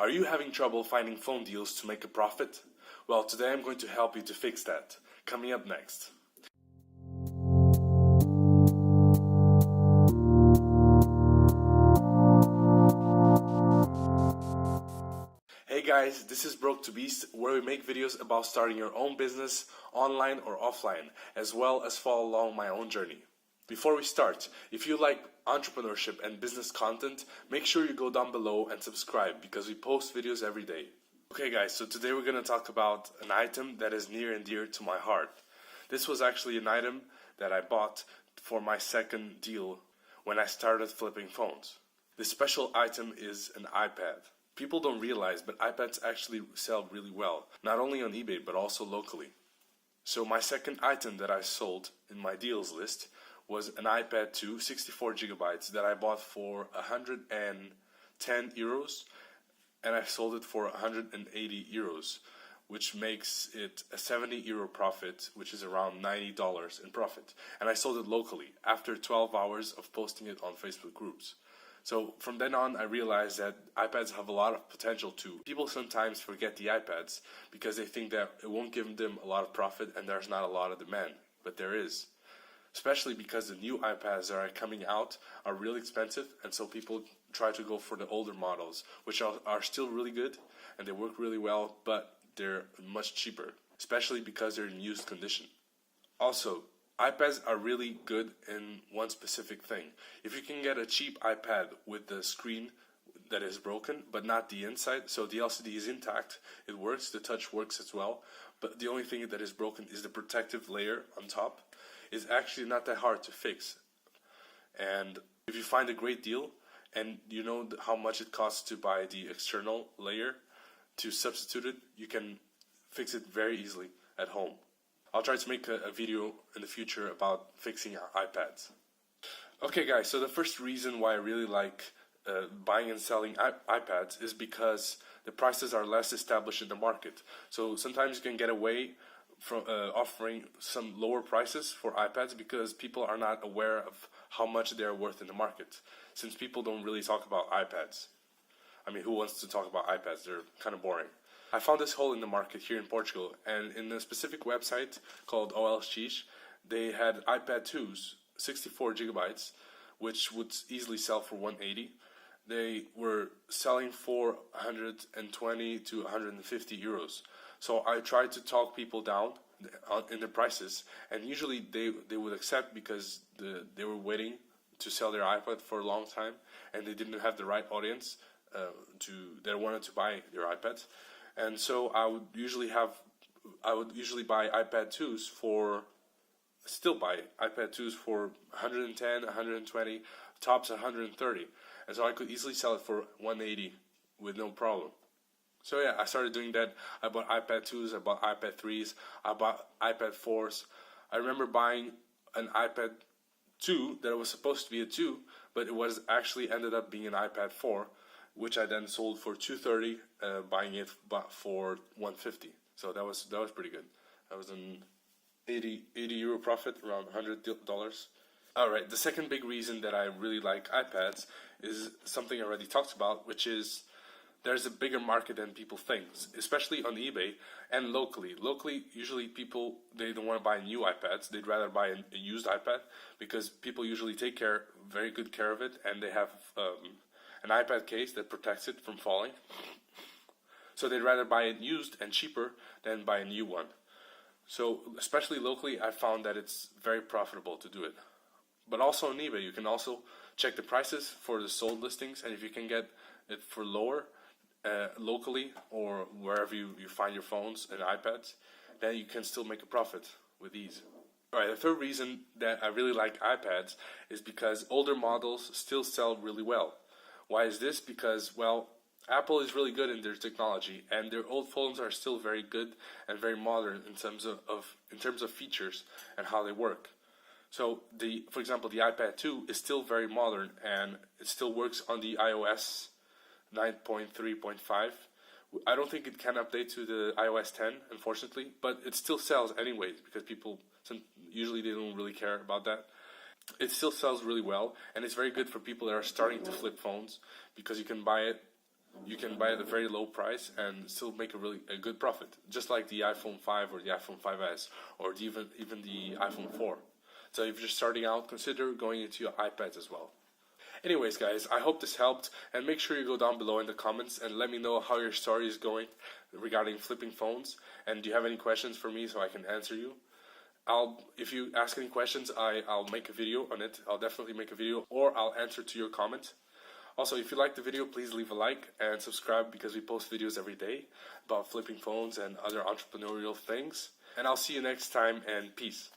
Are you having trouble finding phone deals to make a profit? Well, today I'm going to help you to fix that. Coming up next. Hey guys, this is Broke to Beast, where we make videos about starting your own business, online or offline, as well as follow along my own journey. Before we start, if you like entrepreneurship and business content, make sure you go down below and subscribe because we post videos every day. Okay guys, so today we're going to talk about an item that is near and dear to my heart. This was actually an item that I bought for my second deal when I started flipping phones. This special item is an iPad. People don't realize, but iPads actually sell really well, not only on eBay but also locally. So my second item that I sold in my deals list was an iPad 2, 64 gigabytes that I bought for 110 euros, and I sold it for 180 euros, which makes it a 70 euro profit, which is around $90 in profit. And I sold it locally after 12 hours of posting it on Facebook groups. So from then on, I realized that iPads have a lot of potential too. People sometimes forget the iPads because they think that it won't give them a lot of profit and there's not a lot of demand, but there is. Especially because the new iPads that are coming out are really expensive, and so people try to go for the older models, which are still really good and they work really well, but they're much cheaper, especially because they're in used condition. Also, iPads are really good in one specific thing. If you can get a cheap iPad with the screen that is broken, but not the inside, so the LCD is intact, it works, the touch works as well, but the only thing that is broken is the protective layer on top. It's actually not that hard to fix. And if you find a great deal, and you know how much it costs to buy the external layer to substitute it, you can fix it very easily at home. I'll try to make a video in the future about fixing iPads. Okay guys, so the first reason why I really like buying and selling iPads is because the prices are less established in the market. So sometimes you can get away from offering some lower prices for iPads because people are not aware of how much they're worth in the market, since people don't really talk about iPads. I mean, who wants to talk about iPads? They're kind of boring. I found this hole in the market here in Portugal, and in a specific website called OLX, they had iPad 2s, 64 gigabytes, which would easily sell for 180. They were selling for 120 to 150 euros. So I tried to talk people down in the prices, and usually they would accept because they were waiting to sell their iPad for a long time, and they didn't have the right audience that wanted to buy their iPads. And so I would usually buy iPad 2s for 110, 120, tops 130. And so I could easily sell it for 180 with no problem. So yeah, I started doing that. I bought iPad 2s, I bought iPad 3s, I bought iPad 4s. I remember buying an iPad 2 that was supposed to be a 2, but it was actually ended up being an iPad 4, which I then sold for 230, buying it for 150. So that was pretty good. That was an 80 euro profit, around $100. Alright, the second big reason that I really like iPads is something I already talked about, which is there's a bigger market than people think, especially on eBay and locally. Locally, usually people, they don't want to buy new iPads. They'd rather buy a used iPad because people usually take very good care of it, and they have an iPad case that protects it from falling. So they'd rather buy it used and cheaper than buy a new one. So especially locally, I found that it's very profitable to do it. But also on eBay, you can also check the prices for the sold listings, and if you can get it for lower locally or wherever you find your phones and iPads, then you can still make a profit with these. Alright, the third reason that I really like iPads is because older models still sell really well. Why is this? Because, well, Apple is really good in their technology, and their old phones are still very good and very modern in terms of features and how they work. So, for example, the iPad 2 is still very modern, and it still works on the iOS 9.3.5. I don't think it can update to the iOS 10, unfortunately, but it still sells anyways because people usually they don't really care about that. It still sells really well, and it's very good for people that are starting to flip phones because you can buy it you can buy at a very low price and still make a good profit, just like the iPhone 5 or the iPhone 5S or even the iPhone 4. So if you're starting out, consider going into your iPads as well. Anyways, guys, I hope this helped, and make sure you go down below in the comments and let me know how your story is going regarding flipping phones, and do you have any questions for me so I can answer you. If you ask any questions, I'll make a video on it. I'll definitely make a video, or I'll answer to your comment. Also, if you like the video, please leave a like and subscribe, because we post videos every day about flipping phones and other entrepreneurial things. And I'll see you next time, and peace.